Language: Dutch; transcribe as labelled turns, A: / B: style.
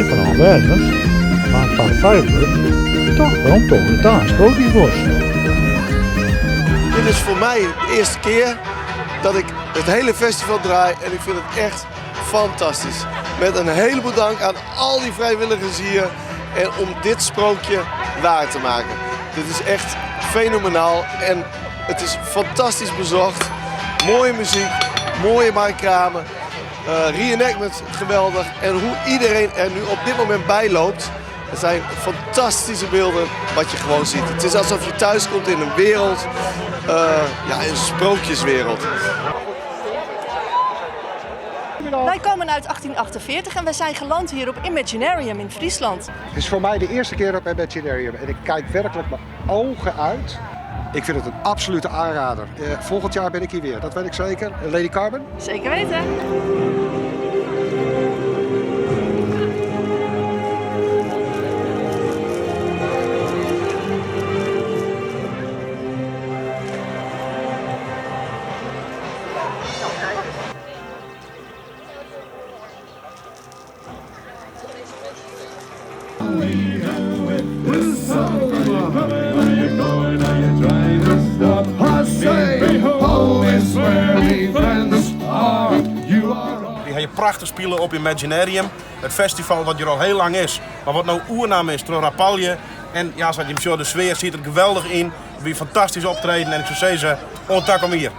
A: hier van Albertus, maar van Vijfburg, toch wel een Puritaans sprookjesbos.
B: Dit is voor mij de eerste keer dat ik het hele festival draai en ik vind het echt fantastisch. Met een heleboel dank aan al die vrijwilligers hier en om dit sprookje waar te maken. Dit is echt fenomenaal en het is fantastisch bezocht. Mooie muziek, mooie markramen, reenactment geweldig en hoe iedereen er nu op dit moment bij loopt. Het zijn fantastische beelden wat je gewoon ziet. Het is alsof je thuis komt in een wereld, een sprookjeswereld.
C: Wij komen uit 1848 en wij zijn geland hier op Imaginarium in Friesland.
D: Het is voor mij de eerste keer op Imaginarium en ik kijk werkelijk mijn ogen uit. Ik vind het een absolute aanrader. Volgend jaar ben ik hier weer, dat weet ik zeker. Lady Carbon?
C: Zeker weten.
E: Die heb je prachtig spelen op Imaginarium. Het festival wat hier al heel lang is. Maar wat nou oernaam is door Rapalje. En ja, zoals je de sfeer ziet er geweldig in. Wie fantastisch optreden. En ik zou zeggen, ontak om hier.